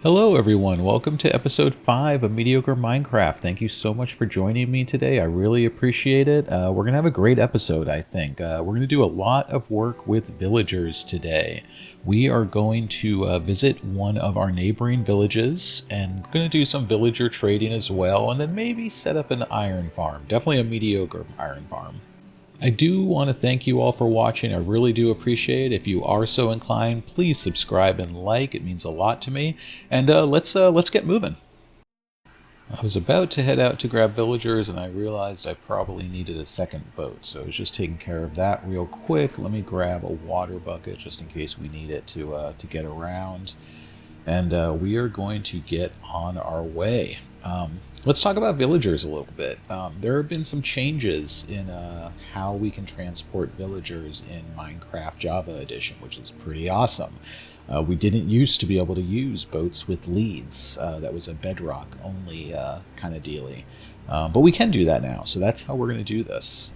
Hello everyone, welcome to episode 5 of Mediocre Minecraft. Thank you so much for joining me today. I really appreciate it. We're going to have a great episode, I think. We're going to do a lot of work with villagers today. We are going to visit one of our neighboring villages and going to do some villager trading as well, and then maybe set up an iron farm. Definitely a mediocre iron farm. I do want to thank you all for watching. I really do appreciate it. If you are so inclined, please subscribe and like. It means a lot to me. And let's get moving. I was about to head out to grab villagers, and I realized I probably needed a second boat. So I was just taking care of that real quick. Let me grab a water bucket just in case we need it to get around. And we are going to get on our way. Let's talk about villagers a little bit. There have been some changes in how we can transport villagers in Minecraft Java Edition, which is pretty awesome. We didn't used to be able to use boats with leads. That was a bedrock only kind of dealy. But we can do that now, so that's how we're going to do this.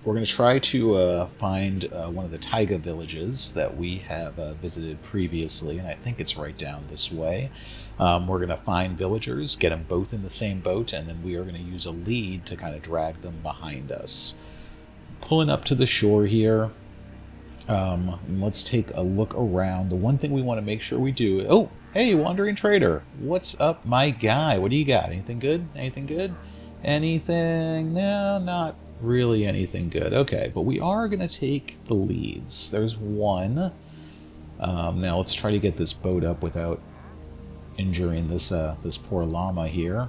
We're going to try to find one of the taiga villages that we have visited previously, and I think it's right down this way. We're going to find villagers, get them both in the same boat, and then we are going to use a lead to kind of drag them behind us. Pulling up to the shore here. Let's take a look around. The one thing we want to make sure we do... Oh, hey, Wandering Trader. What's up, my guy? What do you got? Anything good? Anything good? Anything? No, not really anything good. Okay, but we are going to take the leads. There's one. Now let's try to get this boat up without injuring this this poor llama here.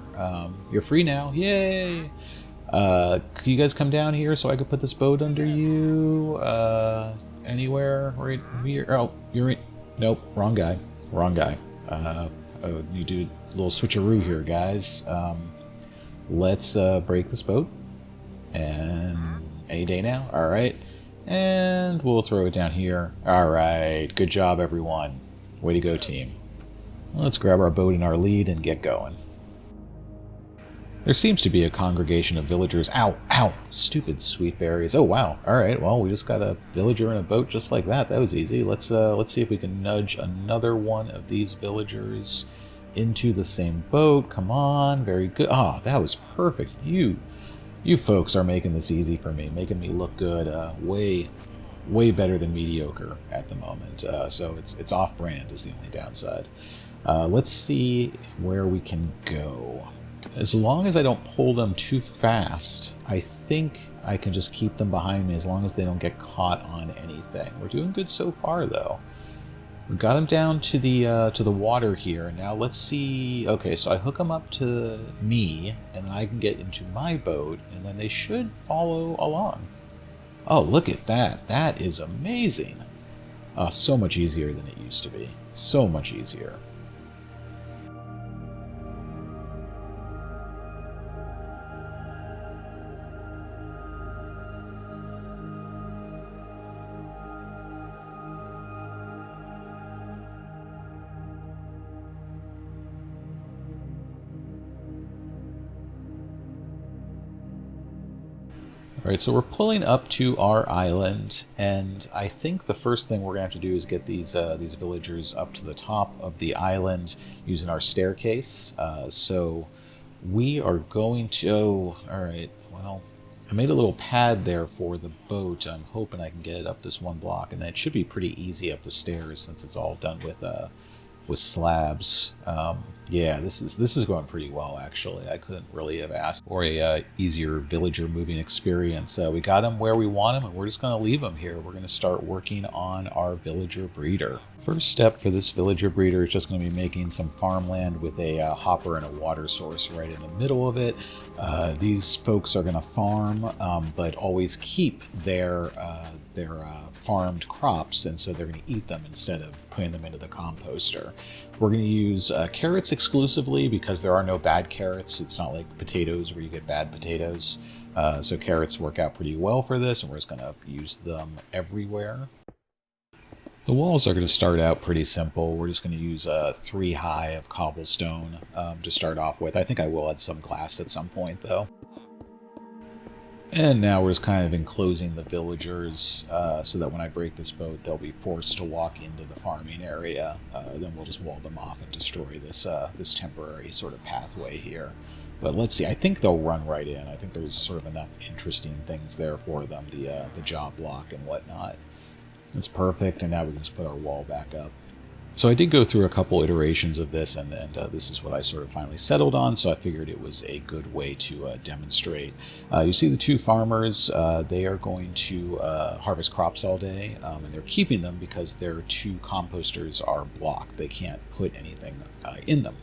You're free now. Yay! Can you guys come down here so I could put this boat under you? Anywhere right here? Oh, you're in. Nope, wrong guy. Wrong guy. Oh, you do a little switcheroo here, guys. Let's break this boat. And any day now. All right. And we'll throw it down here. All right. Good job, everyone. Way to go, team. Let's grab our boat and our lead and get going. There seems to be a congregation of villagers. Ow, ow, stupid sweet berries. Oh, wow. All right. Well, we just got a villager in a boat just like that. That was easy. Let's see if we can nudge another one of these villagers into the same boat. Come on. Very good. Oh, that was perfect. You folks are making this easy for me, making me look good. Way better than mediocre at the moment. So it's off-brand is the only downside. Let's see where we can go. As long as I don't pull them too fast, I think I can just keep them behind me as long as they don't get caught on anything. We're doing good so far, though. We got them down to the water here. Now let's see. Okay, so I hook them up to me, and then I can get into my boat, and then they should follow along. Oh, look at that. That is amazing. So much easier than it used to be. So much easier. All right, so we're pulling up to our island, and I think the first thing we're going to have to do is get these villagers up to the top of the island using our staircase. So we are going to... Oh, all right, well, I made a little pad there for the boat. I'm hoping I can get it up this one block, and then it should be pretty easy up the stairs since it's all done with slabs. Yeah, this is going pretty well, actually. I couldn't really have asked for a easier villager moving experience. We got them where we want them, and we're just going to leave them here. We're going to start working on our villager breeder. First step for this villager breeder is just going to be making some farmland with a hopper and a water source right in the middle of it. These folks are going to farm, but always keep their farmed crops, and so they're going to eat them instead of putting them into the composter. We're going to use carrots exclusively because there are no bad carrots. It's not like potatoes where you get bad potatoes. So carrots work out pretty well for this, and we're just going to use them everywhere. The walls are going to start out pretty simple. We're just going to use 3 high of cobblestone to start off with. I think I will add some glass at some point, though. And now we're just kind of enclosing the villagers so that when I break this boat, they'll be forced to walk into the farming area. Then we'll just wall them off and destroy this this temporary sort of pathway here. But let's see. I think they'll run right in. I think there's sort of enough interesting things there for them. The job block and whatnot. It's perfect. And now we can just put our wall back up. So I did go through a couple iterations of this, and this is what I sort of finally settled on, so I figured it was a good way to demonstrate. You see the two farmers, they are going to harvest crops all day, and they're keeping them because their two composters are blocked. They can't put anything in them.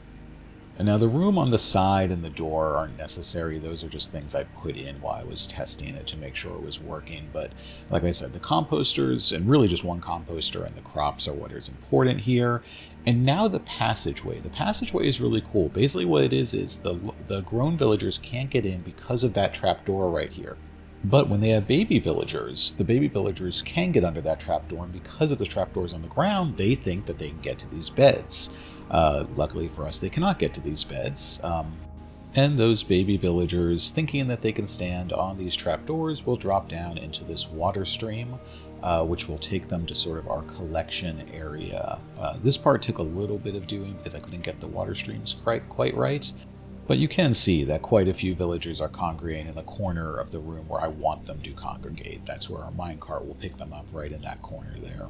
And now the room on the side and the door aren't necessary. Those are just things I put in while I was testing it to make sure it was working. But like I said, the composters, and really just one composter and the crops are what is important here. And now the passageway. The passageway is really cool. Basically what it is the grown villagers can't get in because of that trapdoor right here. But when they have baby villagers, the baby villagers can get under that trapdoor, and because of the trapdoors on the ground, they think that they can get to these beds. Luckily for us, they cannot get to these beds. And those baby villagers, thinking that they can stand on these trapdoors, will drop down into this water stream, which will take them to sort of our collection area. This part took a little bit of doing because I couldn't get the water streams quite right. But you can see that quite a few villagers are congregating in the corner of the room where I want them to congregate. That's where our minecart will pick them up, right in that corner there.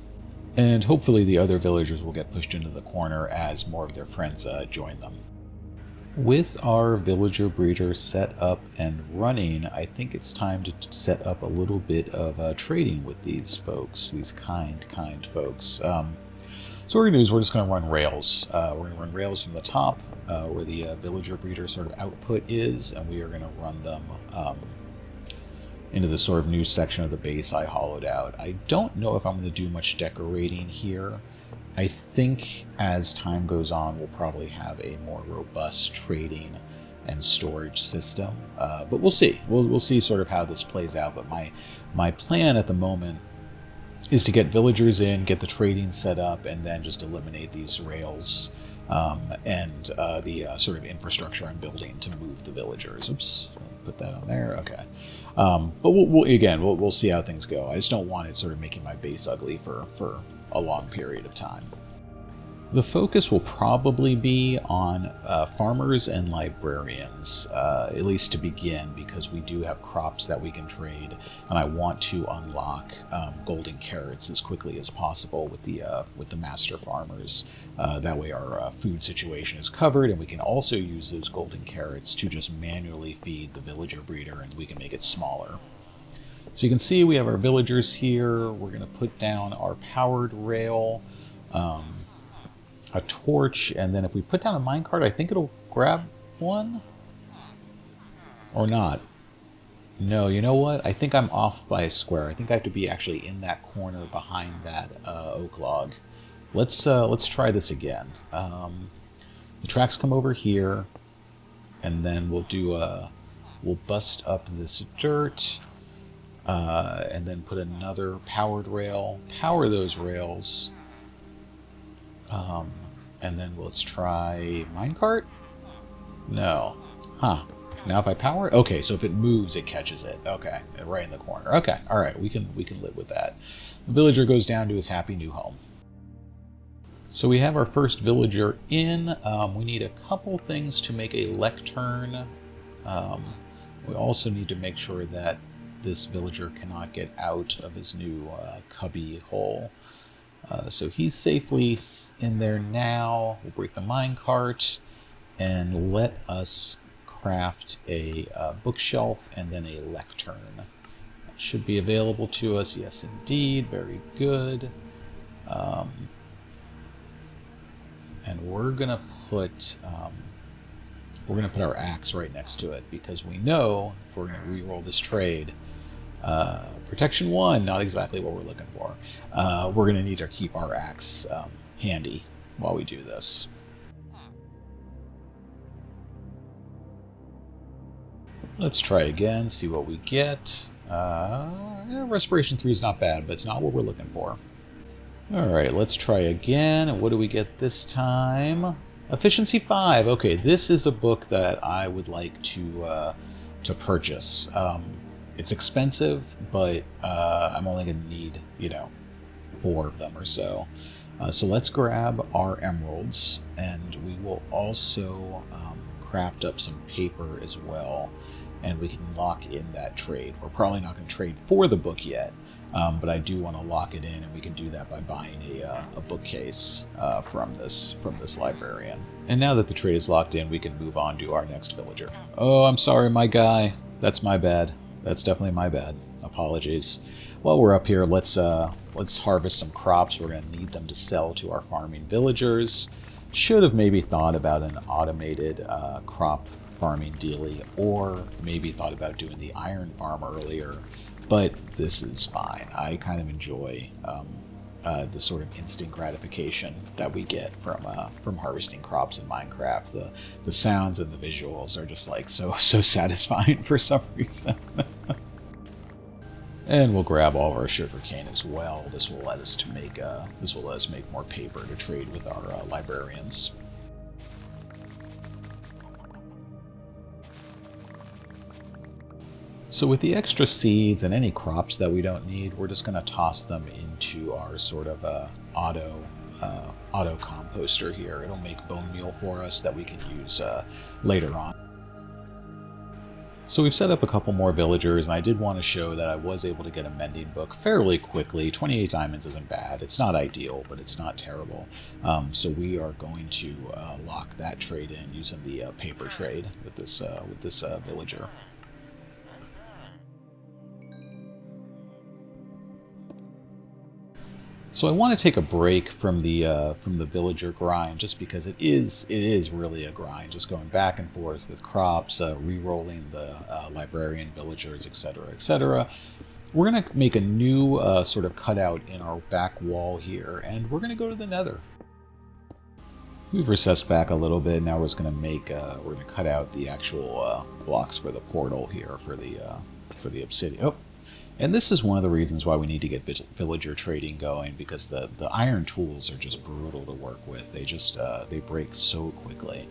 And hopefully the other villagers will get pushed into the corner as more of their friends join them. With our villager breeder set up and running, I think it's time to set up a little bit of trading with these folks, these kind folks. So what we're going to do is we're just going to run rails. We're going to run rails from the top where the villager breeder sort of output is, and we are going to run them into the sort of new section of the base I hollowed out. I don't know if I'm going to do much decorating here. I think as time goes on, we'll probably have a more robust trading and storage system. But we'll see. We'll see sort of how this plays out. But my plan at the moment is to get villagers in, get the trading set up, and then just eliminate these rails and the sort of infrastructure I'm building to move the villagers. Oops, put that on there. Okay. But we'll see how things go. I just don't want it sort of making my base ugly for a long period of time. The focus will probably be on farmers and librarians, at least to begin, because we do have crops that we can trade, and I want to unlock golden carrots as quickly as possible with the master farmers. That way our food situation is covered, and we can also use those golden carrots to just manually feed the villager breeder, and we can make it smaller. So you can see we have our villagers here. We're going to put down our powered rail, a torch, and then if we put down a minecart, I think it'll grab one? Or not? No, you know what? I think I'm off by a square. I think I have to be actually in that corner behind that oak log. Let's try this again. The tracks come over here, and then we'll bust up this dirt, and then put another powered rail, power those rails, and then let's try minecart? No. Huh. Now if I power it? Okay, so if it moves, it catches it. Okay, right in the corner. Okay, all right, we can live with that. The villager goes down to his happy new home. So we have our first villager in. We need a couple things to make a lectern. We also need to make sure that this villager cannot get out of his new cubby hole. So he's safely in there now. We'll break the minecart and let us craft a bookshelf and then a lectern. That should be available to us. Yes, indeed. Very good. And we're gonna put our axe right next to it because we know if we're gonna re-roll this trade. Protection 1, not exactly what we're looking for. We're going to need to keep our axe handy while we do this. Let's try again, see what we get. Respiration 3 is not bad, but it's not what we're looking for. Alright, let's try again. What do we get this time? Efficiency 5. Okay, this is a book that I would like to purchase. It's expensive, but I'm only going to need, 4 of them or so. So let's grab our emeralds, and we will also craft up some paper as well, and we can lock in that trade. We're probably not going to trade for the book yet, but I do want to lock it in, and we can do that by buying a bookcase from this librarian. And now that the trade is locked in, we can move on to our next villager. Oh, I'm sorry, my guy. That's my bad. That's definitely my bad. Apologies. While we're up here, let's harvest some crops. We're going to need them to sell to our farming villagers. Should have maybe thought about an automated crop farming dealie, or maybe thought about doing the iron farm earlier, but this is fine. I kind of enjoy the sort of instant gratification that we get from harvesting crops in Minecraft. The sounds and the visuals are just like so satisfying for some reason. And we'll grab all of our sugarcane as well. This will let us make more paper to trade with our librarians. So with the extra seeds and any crops that we don't need, we're just going to toss them into our sort of auto composter here. It'll make bone meal for us that we can use later on. So we've set up a couple more villagers, and I did want to show that I was able to get a mending book fairly quickly. 28 diamonds isn't bad. It's not ideal, but it's not terrible. So we are going to lock that trade in using the paper trade with this villager. So I want to take a break from the villager grind, just because it is really a grind, just going back and forth with crops, re-rolling the librarian villagers, etc., etc. We're going to make a new sort of cutout in our back wall here, and we're going to go to the Nether. We've recessed back a little bit. Now we're just going to we're going to cut out the actual blocks for the portal here for the obsidian. Oh. And this is one of the reasons why we need to get villager trading going, because the iron tools are just brutal to work with. They break so quickly.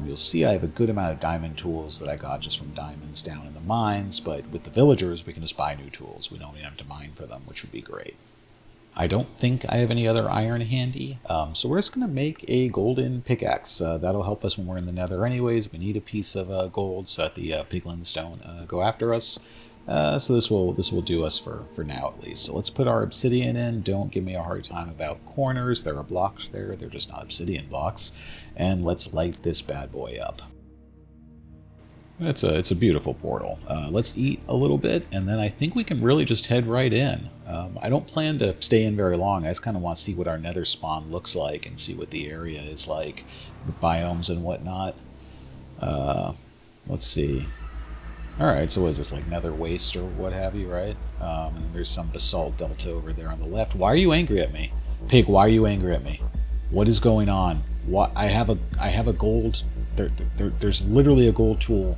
You'll see I have a good amount of diamond tools that I got just from diamonds down in the mines, but with the villagers we can just buy new tools. We don't even have to mine for them, which would be great. I don't think I have any other iron handy, so we're just going to make a golden pickaxe. That'll help us when we're in the Nether anyways. We need a piece of gold so that the piglins don't go after us. So this will do us for now at least. So let's put our obsidian in. Don't give me a hard time about corners. There are blocks there. They're just not obsidian blocks. And let's light this bad boy up. It's a beautiful portal. Let's eat a little bit, and then I think we can really just head right in. I don't plan to stay in very long. I just kind of want to see what our Nether spawn looks like and see what the area is like, the biomes and whatnot. Let's see. Alright, so what is this, like Nether Waste or what have you, right? There's some basalt delta over there on the left. Why are you angry at me? Pig, why are you angry at me? What is going on? What? I have a gold... There's literally a gold tool.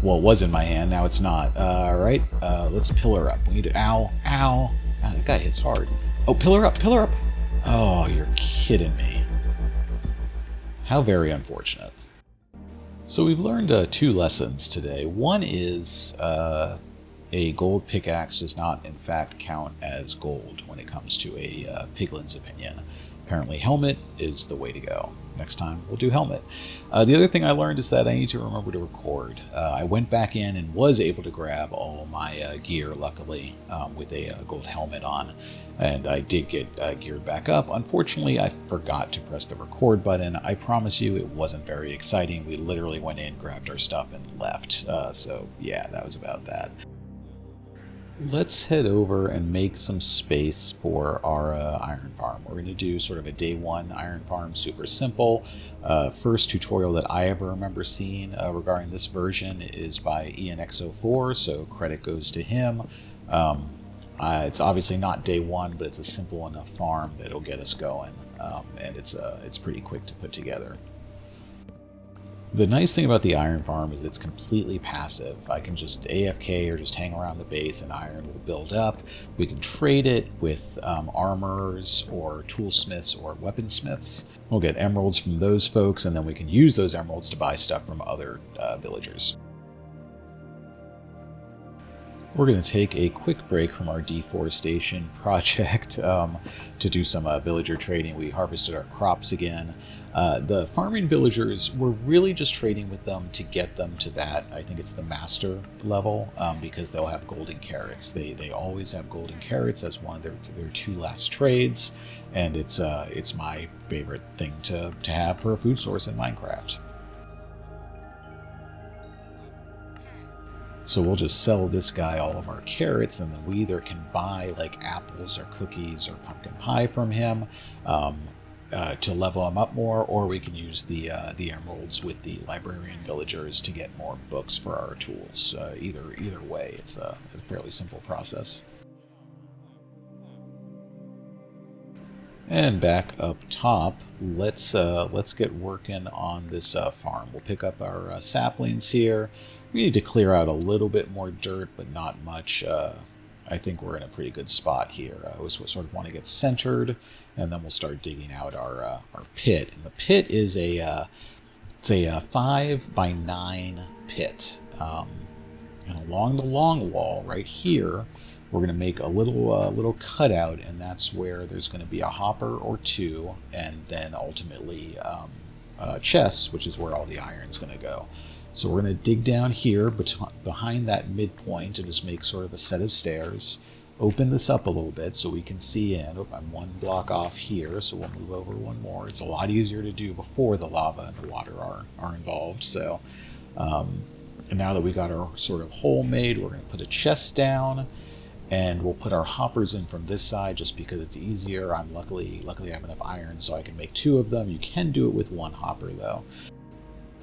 Well, it was in my hand, now it's not. Alright, let's pillar up. We need to... Ow, ow. Ah, that guy hits hard. Oh, pillar up, pillar up! Oh, you're kidding me. How very unfortunate. So we've learned 2 lessons today. One is a gold pickaxe does not, in fact, count as gold when it comes to a piglin's opinion. Apparently helmet is the way to go. Next time we'll do helmet. The other thing I learned is that I need to remember to record. I went back in and was able to grab all my gear, luckily, with a gold helmet on. And I did get geared back up. Unfortunately, I forgot to press the record button. I promise you it wasn't very exciting. We literally went in, grabbed our stuff, and left. So yeah, that was about that. Let's head over and make some space for our iron farm. We're going to do sort of a day 1 iron farm, super simple. First tutorial that I ever remember seeing regarding this version is by ENX04, so credit goes to him. It's obviously not day 1, but it's a simple enough farm that'll get us going, and it's pretty quick to put together. The nice thing about the iron farm is it's completely passive. I can just AFK or just hang around the base and iron will build up. We can trade it with armorers or toolsmiths or weaponsmiths. We'll get emeralds from those folks, and then we can use those emeralds to buy stuff from other villagers. We're going to take a quick break from our deforestation project to do some villager trading. We harvested our crops again. The farming villagers, we're really just trading with them to get them to that. I think it's the master level because they'll have golden carrots. They always have golden carrots as one of their two last trades, and it's my favorite thing to have for a food source in Minecraft. So we'll just sell this guy all of our carrots, and then we either can buy like apples or cookies or pumpkin pie from him to level him up more, or we can use the emeralds with the librarian villagers to get more books for our tools. Either way, it's a fairly simple process. And back up top, let's get working on this farm. We'll pick up our saplings here. We need to clear out a little bit more dirt, but not much. I think we're in a pretty good spot here. We sort of want to get centered, and then we'll start digging out our pit. And the pit is a 5 by 9 pit. And along the long wall right here, we're going to make a little cutout, and that's where there's going to be a hopper or two, and then ultimately chests, which is where all the iron's going to go. So we're going to dig down here behind that midpoint and just make sort of a set of stairs. Open this up a little bit so we can see in. Oh, I'm one block off here, so we'll move over one more. It's a lot easier to do before the lava and the water are involved. So, and now that we got our sort of hole made, we're going to put a chest down. And we'll put our hoppers in from this side just because it's easier. I'm luckily I have enough iron so I can make 2 of them. You can do it with 1 hopper though.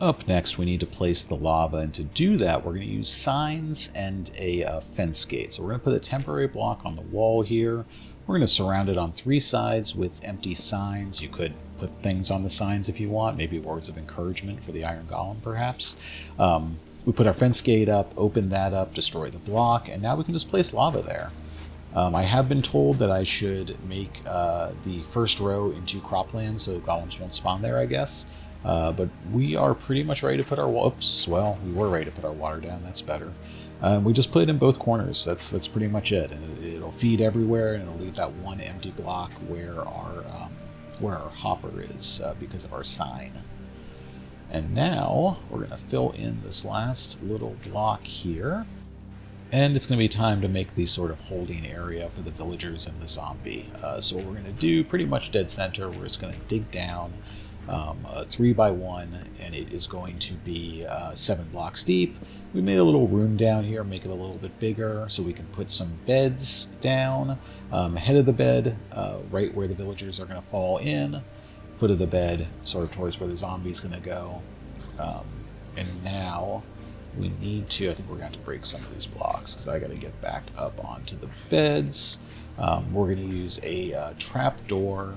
Up next, we need to place the lava, and to do that, we're going to use signs and a fence gate. So we're going to put a temporary block on the wall here. We're going to surround it on 3 sides with empty signs. You could put things on the signs if you want, maybe words of encouragement for the iron golem perhaps. We put our fence gate up, open that up, destroy the block, and now we can just place lava there. I have been told that I should make the first row into cropland so golems won't spawn there, I guess. But we are pretty much ready to put our we were ready to put our water down. That's better. We just put it in both corners. That's pretty much it, and it'll feed everywhere, and it'll leave that one empty block where our hopper is because of our sign. And now we're going to fill in this last little block here. And it's going to be time to make the sort of holding area for the villagers and the zombie. So what we're going to do, pretty much dead center, we're just going to dig down a 3 by 1, and it is going to be 7 blocks deep. We made a little room down here, make it a little bit bigger so we can put some beds down. Head of the bed, right where the villagers are going to fall in. Foot of the bed, sort of towards where the zombie's going to go. And now we need to, I think we're going to have to break some of these blocks because I got to get back up onto the beds. We're going to use a trapdoor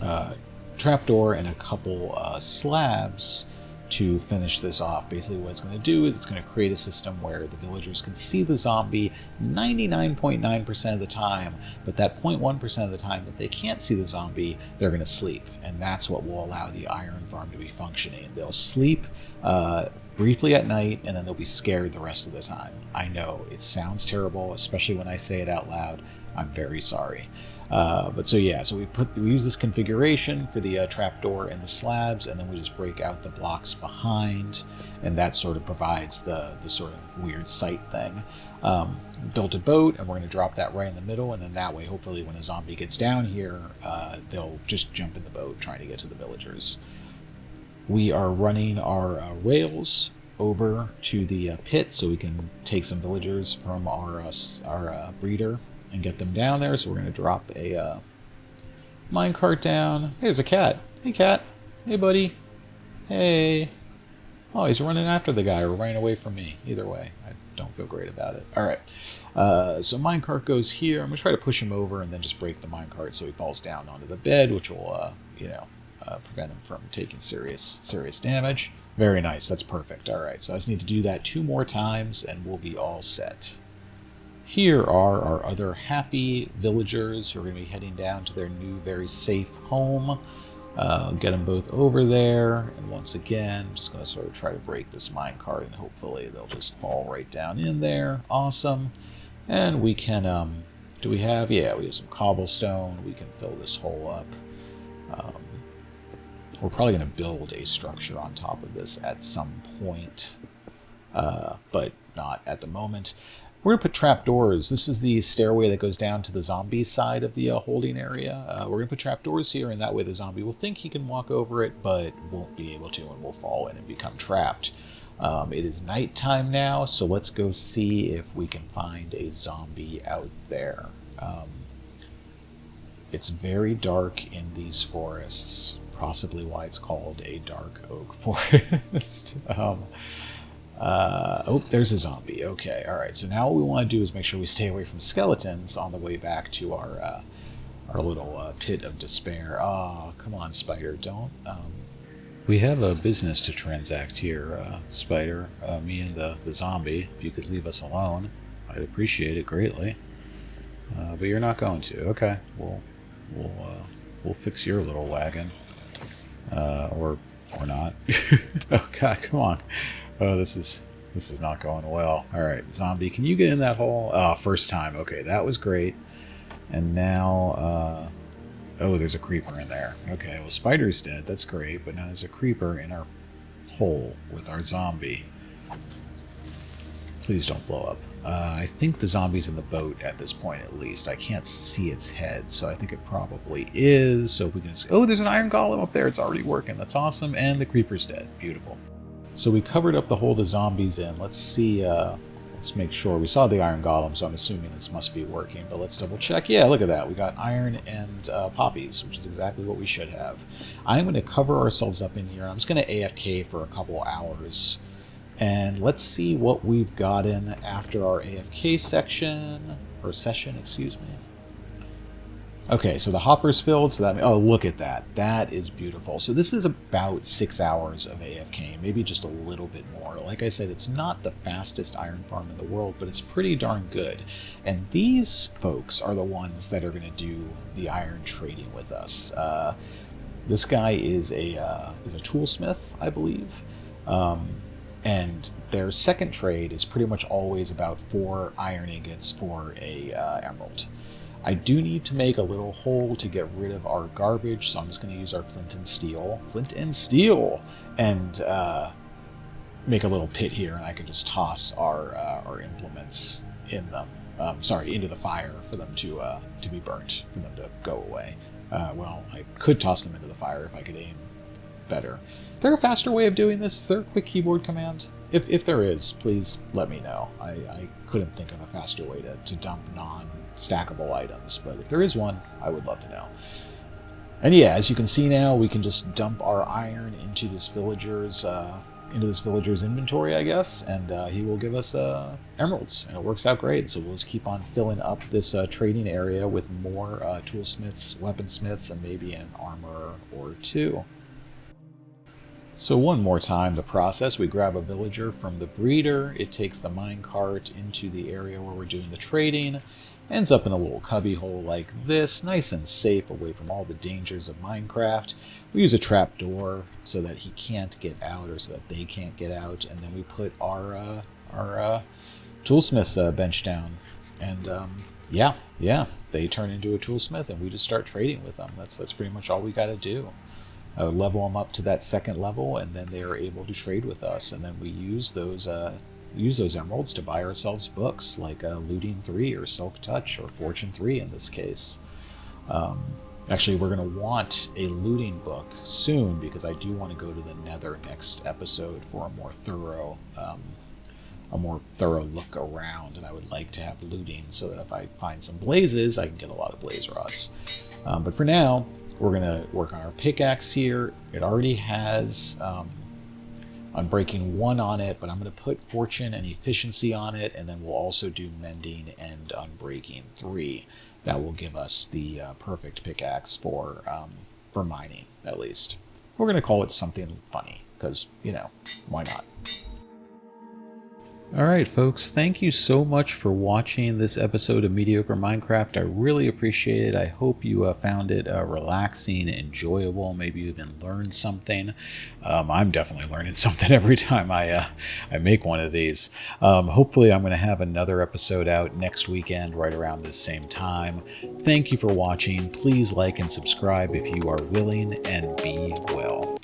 and a couple slabs to finish this off. Basically what it's going to do is it's going to create a system where the villagers can see the zombie 99.9% of the time, but that 0.1% of the time that they can't see the zombie, they're going to sleep. And that's what will allow the iron farm to be functioning. They'll sleep briefly at night, and then they'll be scared the rest of the time. I know, it sounds terrible, especially when I say it out loud. I'm very sorry. But so yeah, so we use this configuration for the trapdoor and the slabs, and then we just break out the blocks behind, and that sort of provides the sort of weird sight thing. Built a boat, and we're going to drop that right in the middle, and then that way, hopefully when a zombie gets down here, they'll just jump in the boat trying to get to the villagers. We are running our rails over to the pit so we can take some villagers from our breeder and get them down there. So we're going to drop a minecart down. Hey, there's a cat. Hey, cat. Hey, buddy. Hey. Oh, he's running after the guy or running away from me. Either way, I don't feel great about it. All right. So minecart goes here. I'm going to try to push him over and then just break the minecart so he falls down onto the bed, which will, prevent him from taking serious damage. Very nice. That's perfect. All right. So I just need to do that 2 more times and we'll be all set. Here are our other happy villagers who are going to be heading down to their new, very safe home. Get them both over there, and once again, I'm just going to sort of try to break this minecart, and hopefully they'll just fall right down in there. Awesome. And we can, do we have, yeah, we have some cobblestone. We can fill this hole up. We're probably going to build a structure on top of this at some point, but not at the moment. We're going to put trapdoors. This is the stairway that goes down to the zombie side of the holding area. We're going to put trapdoors here, and that way the zombie will think he can walk over it, but won't be able to, and will fall in and become trapped. It is nighttime now, so let's go see if we can find a zombie out there. It's very dark in these forests, possibly why it's called a dark oak forest. Oh, there's a zombie. Okay, all right. So now what we want to do is make sure we stay away from skeletons on the way back to our little pit of despair. Oh, come on, Spider, don't. We have a business to transact here, Spider. Me and the zombie. If you could leave us alone, I'd appreciate it greatly. But you're not going to. Okay, we'll fix your little wagon, or not. Oh God, come on. Oh, this is not going well. All right, zombie, can you get in that hole? Oh, first time. Okay, that was great. And now, oh, there's a creeper in there. Okay, well, Spider's dead. That's great. But now there's a creeper in our hole with our zombie. Please don't blow up. I think the zombie's in the boat at this point, at least. I can't see its head, so I think it probably is. So if we can... Oh, there's an iron golem up there. It's already working. That's awesome. And the creeper's dead. Beautiful. So we covered up the hole the zombies in. Let's see, let's make sure. We saw the iron golem, so I'm assuming this must be working, but let's double check. Yeah, look at that. We got iron and poppies, which is exactly what we should have. I'm going to cover ourselves up in here. I'm just going to AFK for a couple hours, and let's see what we've gotten after our AFK section, or session, excuse me. Okay, so the hopper's filled, so that... Oh, look at that. That is beautiful. So this is about 6 hours of AFK, maybe just a little bit more. Like I said, it's not the fastest iron farm in the world, but it's pretty darn good. And these folks are the ones that are going to do the iron trading with us. This guy is a toolsmith, I believe. And their second trade is pretty much always about 4 iron ingots for a emerald. I do need to make a little hole to get rid of our garbage, so I'm just going to use our flint and steel. And make a little pit here, and I can just toss our implements in them. Into the fire for them to be burnt, for them to go away. Well, I could toss them into the fire if I could aim better. Is there a faster way of doing this? Is there a quick keyboard command? If there is, please let me know. I couldn't think of a faster way to dump non-stackable items, but if there is one, I would love to know. And yeah, as you can see now, we can just dump our iron into this villager's inventory, I guess, and he will give us emeralds, and it works out great. So we'll just keep on filling up this trading area with more toolsmiths, weaponsmiths, and maybe an armor or two. So one more time, the process. We grab a villager from the breeder. It takes the minecart into the area where we're doing the trading. Ends up in a little cubby hole like this, nice and safe, away from all the dangers of Minecraft. We use a trap door so that he can't get out, or so that they can't get out. And then we put our toolsmith's bench down. And yeah, they turn into a toolsmith, and we just start trading with them. That's pretty much all we got to do. Level them up to that second level, and then they are able to trade with us. And then we use those emeralds to buy ourselves books like Looting 3 or Silk Touch or Fortune 3 in this case. Actually, we're going to want a looting book soon, because I do want to go to the Nether next episode for a more thorough look around, and I would like to have looting so that if I find some blazes, I can get a lot of blaze rods. But for now, we're going to work on our pickaxe here. It already has Unbreaking 1 on it, but I'm going to put Fortune and Efficiency on it, and then we'll also do Mending and Unbreaking 3. That will give us the perfect pickaxe for mining, at least. We're going to call it something funny, because, you know, why not? All right, folks, thank you so much for watching this episode of Mediocre Minecraft. I really appreciate it. I hope you found it relaxing, enjoyable, maybe you even learned something. I'm definitely learning something every time I make one of these. Hopefully, I'm going to have another episode out next weekend right around this same time. Thank you for watching. Please like and subscribe if you are willing, and be well.